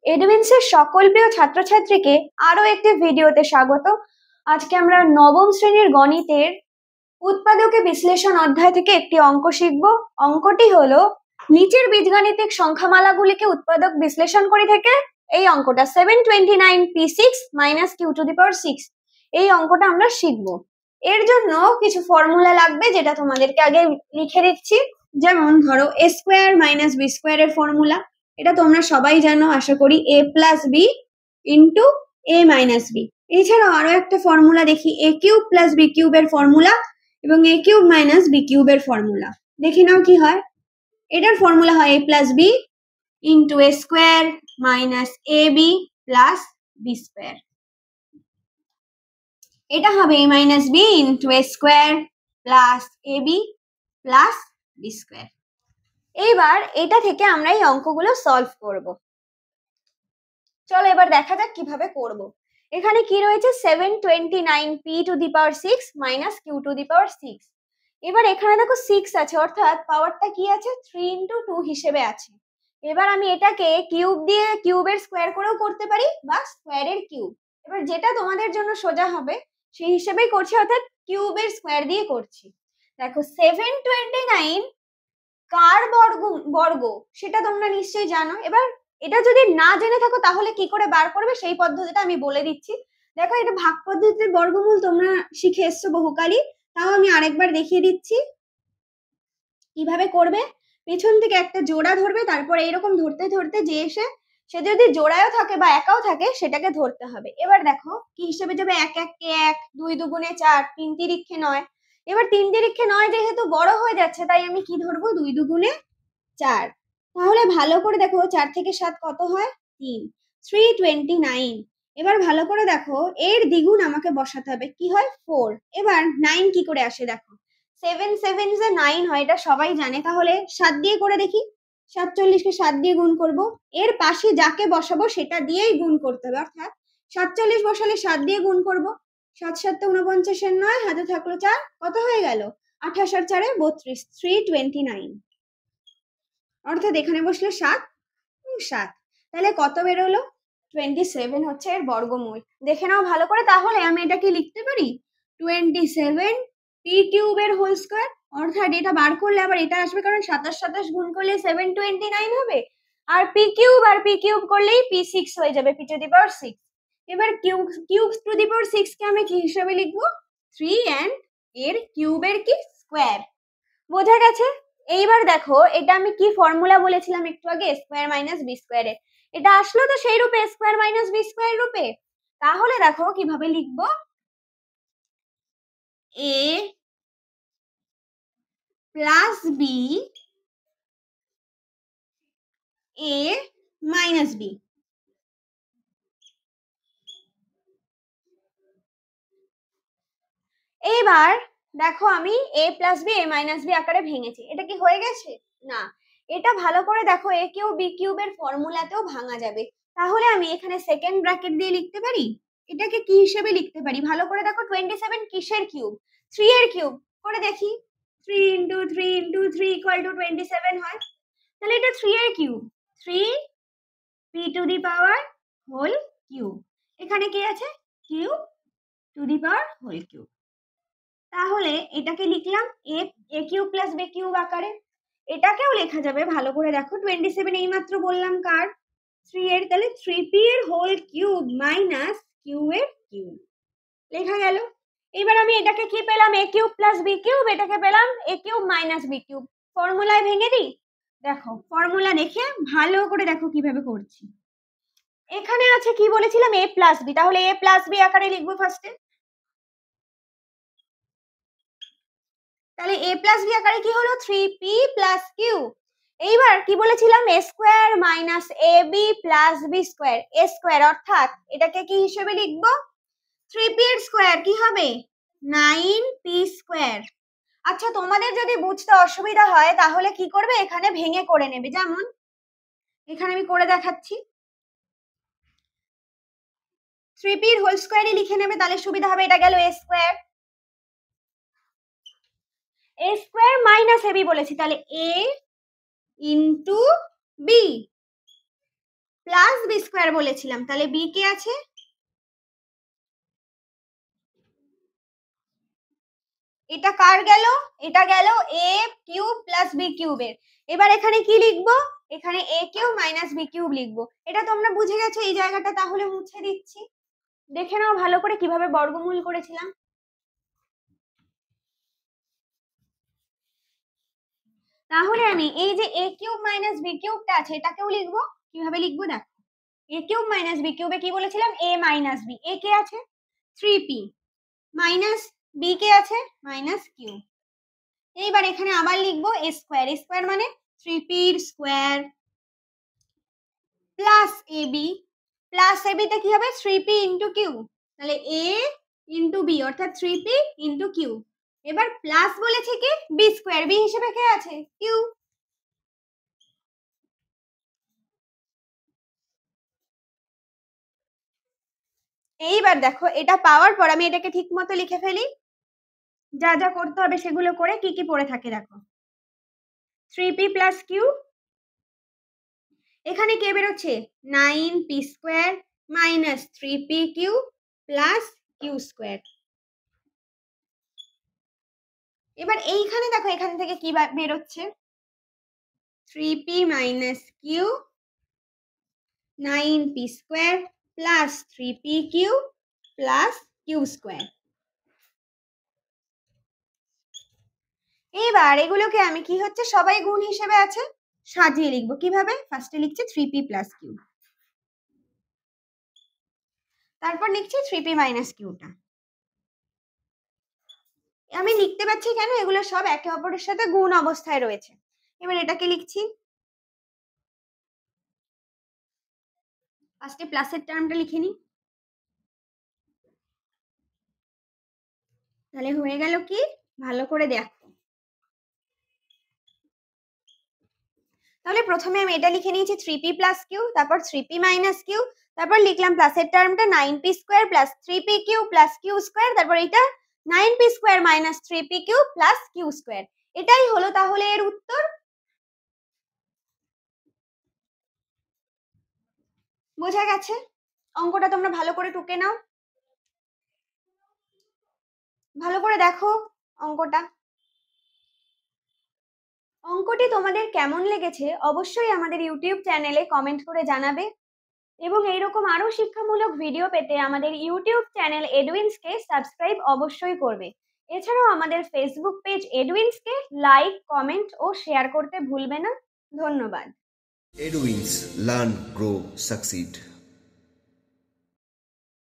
এডুইন্সের সকল প্রিয় ছাত্রছাত্রীকে আরো একটি ভিডিওতে স্বাগত। আজকে আমরা নবম শ্রেণীর গণিতের উৎপাদকে বিশ্লেষণ অধ্যায় থেকে একটি অঙ্ক শিখব। অঙ্কটি হলো নিচের বীজগাণিতিক সংখ্যামালাগুলিকে উৎপাদক বিশ্লেষণ করি থেকে এই অঙ্কটা 729p6 - q⁶। এই অঙ্কটা আমরা শিখব। এর জন্য কিছু ফর্মুলা লাগবে, যেটা তোমাদেরকে আগে লিখে দিচ্ছি। যেমন ধরো a স্কোয়ার মাইনাস বি স্কোয়ারের ফর্মুলা, এটা তোমরা সবাই জানো আশা করি, a plus B into a minus B. এছাড়াও আরো একটা ফর্মুলা দেখি, a কিউব প্লাস বি কিউবের ফর্মুলা এবং a কিউব মাইনাস বি কিউবের ফর্মুলা। দেখে নাও কি হয়। এটার ফর্মুলা হয় a plus B into a square minus A B plus B square. এটা হবে a minus B into a square plus A B plus B square. এইবার এটা থেকে আমরা এই অঙ্কগুলো সলভ করব। চলো এবার দেখা যাক কিভাবে করব। এখানে কি রয়েছে, 729p⁶ মাইনাস q⁶। এবার এখানে দেখো 6 আছে, অর্থাৎ পাওয়ারটা কি আছে, 3 × 2 হিসেবে আছে। এবার আমি এটাকে কিউব দিয়ে কিউবের স্কোয়ার করেও করতে পারি বা স্কোয়ারের কিউব। এবার যেটা তোমাদের জন্য সোজা হবে সেই হিসেবেই করছি, অর্থাৎ কিউবের স্কোয়ার দিয়ে করছি। দেখো 729 কার বর্গ সেটা তোমরা নিশ্চয়ই জানো। এবার এটা যদি না জেনে থাকো তাহলে কি করে বার করবে সেই পদ্ধতিটা আমি বলে দিচ্ছি। দেখো, এটা ভাগ পদ্ধতির বর্গমূল তোমরা শিখে এসছো বহুকালই, তাও আমি আরেকবার দেখিয়ে দিচ্ছি কিভাবে করবে। পেছন থেকে একটা জোড়া ধরবে, তারপর এইরকম ধরতে ধরতে যে এসে সে যদি জোড়ায়ও থাকে বা একাও থাকে সেটাকে ধরতে হবে। এবার দেখো কি হিসেবে যাবে, 1 1 কে 1, 2 2 4, 3 3 9। এবার 3 3 9 যেহেতু বড় হয়ে যাচ্ছে তাই আমি কি ধরবো, 2 2 4। তাহলে ভালো করে দেখো, 4 থেকে 7 কত হয়, 3, 329। এবার ভালো করে দেখো, এর দ্বিগুণ আমাকে বসাতে হবে, কি হয়, 4। এবার 9 কি করে আসে, দেখো 7 7 যে 9 হয় এটা সবাই জানে। তাহলে 7 দিয়ে করে দেখি, 47 কে 7 দিয়ে গুণ করব। এর পাশে যাকে বসাবো সেটা দিয়েই গুণ করতে হবে, অর্থাৎ 47 বসালে 7 দিয়ে গুণ করব। 7 7 49 এর 9, হাতে থাকলো 4, কত হয়ে গেল, 28 আর 4 32, 329। অর্থাৎ এখানে বসলে 7 7। তাহলে কত বেরোলো, 27 হচ্ছে এর বর্গমূল। দেখে নাও ভালো করে। তাহলে আমি এটা কি লিখতে পারি, 27 পি কিউবের হোল স্কোয়ার। অর্থাৎ এটা বার করলে আবার এটা আসবে, কারণ 27 27 গুণ করলে 729 হবে, আর পি কিউব করলেই p6 হয়ে যাবে, p⁶। এবার q⁶ কে আমি কি হিসেবে লিখবো, 3 and এর কিউবের কি স্কোয়ার। বোঝা গেছে। এইবার দেখো, এটা আমি কি ফর্মুলা বলেছিলাম একটু আগে, a স্কোয়ার মাইনাস বি স্কোয়ারে, এটা আসলো তো সেই রূপে, a square minus B square রূপে। তাহলে দেখো কিভাবে লিখবো, a plus B a minus B. এইবার দেখো আমি a plus B a minus B আকারে ভেঙেছি, এটা কি হয়ে গেছে, না। এটা ভালো করে দেখো, a কিউব বি কিউবের ফর্মুলাতেও ভাঙা যাবে। তাহলে আমি এখানে সেকেন্ড ব্র্যাকেট দিয়ে লিখতে পারি, এটাকে কি হিসেবে লিখতে পারি, ভালো করে দেখো, 27 কিসের কিউব, 3 এর কিউব করে দেখি, 3 × 3 × 3 = 27 হয়। তাহলে এটা 3 এর কিউব, 3 p⁴ কিউব। এখানে কি আছে, q⁴ তাহলে এটাকে লিখলাম a cube plus b cube আকারে। এটাকেও লেখা যাবে, ভালো করে দেখো, 27 এই মাত্র বললাম কার, 3 এর, তাহলে 3p এর হোল কিউব মাইনাস q এর কিউব লেখা গেল। এবার আমি এটাকে কি পেলাম, a cube plus b cube, এটাকে পেলাম a cube minus b cube. ফর্মুলায় ভেঙে দিই, দেখো ফর্মুলা দেখে ভালো করে দেখো কিভাবে করছি। এখানে আছে কি বলেছিলাম, a প্লাস b, তাহলে a প্লাস b আকারে লিখবো ফার্স্টে। তাহলে a প্লাস বি আকারে কি হলো, 3p প্লাস কিউ। এইবার কি বলেছিলাম, a square minus A B plus B square, a square, অর্থাৎ এটাকে কি হিসেবে লিখবো, 3p এর স্কোয়ার কি হবে, 9p স্কোয়ার। আচ্ছা, তোমাদের যদি বুঝতে অসুবিধা হয় তাহলে কি করবে, এখানে ভেঙে করে নেবে। যেমন এখানে আমি করে দেখাচ্ছি, 3p এর হোল স্কোয়ারই লিখে নেবে, তাহলে সুবিধা হবে। এটা গেল a square, a square minus A B বলেছি, তাহলে a into B. Plus B square বলেছিলাম, তাহলে বি কে আছে, এটা কার গেল, এটা গেল এ কিউব প্লাস বি কিউবের। এবার এখানে কি লিখবো, এখানে এ কিউব মাইনাস বি কিউব লিখবো। এটা তোমরা বুঝে গেছো এই জায়গাটা, তাহলে মুছে দিচ্ছি। দেখে নাও ভালো করে কিভাবে বর্গমূল করেছিলাম। তাহলে আমি এই যে এ কিউব মাইনাস বি কিউবটা আছে এটাকেও লিখবো। কিভাবে লিখবো দেখো, এ কিউব মাইনাস বি কিউবে কি বলেছিলাম, এ মাইনাস বি, এ কে আছে 3p মাইনাস বি কে আছে মাইনাস কিউ। এইবার এখানে আবার লিখবো এ স্কোয়ার, এ স্কোয়ার মানে 3p square plus A B, plus A B তে কি হবে 3p ইন্টু কিউ, তাহলে এ ইন্টু বি অর্থাৎ 3p ইন্টু কিউ। এবার প্লাস বলেছে কি বি স্কোয়ার, বি হিসেবে কে আছে কিউ। এইবার দেখো এটা পাওয়ার পর আমি এটাকে ঠিক মতো লিখে ফেলি, যা যা করতে হবে সেগুলো করে, কি কি পড়ে থাকে দেখো, 3p প্লাস কিউ, এখানে কে বেরোচ্ছে 9p square minus 3p Q plus Q square. এবার এইখানে দেখো এখান থেকে কি বেরোচ্ছে 3p minus Q 9p square plus 3p Q plus Q square. এবার এগুলোকে আমি কি হচ্ছে সবাই গুণ হিসেবে আছে সাজিয়ে লিখবো। কিভাবে, ফার্স্টে লিখছি 3p প্লাস কিউ, তারপর লিখছি 3p মাইনাস কিউটা। আমি লিখতে পারছি কেন, এগুলো সব একে অপরের সাথে গুণ অবস্থায় রয়েছে। এবার এটাকে লিখছি, ফার্স্টে প্লাসের টার্মটা লিখে নিই, তাহলে হয়ে গেল কি, ভালো করে দেখো। তাহলে প্রথমে আমি এটা লিখে নিয়েছি 3p প্লাস কিউ, তারপর 3p মাইনাস কিউ, তারপর লিখলাম প্লাসের টার্মটা 9p square plus 3p Q plus Q square, তারপর এটা 9p square minus 3p Q plus Q square. এটাই হলো তাহলে এর উত্তর। বোঝা গেছে? অঙ্কটা তোমরা ভালো করে টুকে নাও, ভালো করে দেখো অঙ্কটা। অঙ্কটি তোমাদের কেমন লেগেছে অবশ্যই আমাদের ইউটিউব চ্যানেলে কমেন্ট করে জানাবে, এবং এইরকম আরো শিক্ষামূলক ভিডিও পেতে আমাদের ইউটিউব চ্যানেল এডুইন্সকে সাবস্ক্রাইব অবশ্যই করবে। এছাড়াও আমাদের ফেসবুক পেজ এডুইন্সকে লাইক, কমেন্ট ও শেয়ার করতে ভুলবে না। ধন্যবাদ। Edwins, learn, grow, succeed.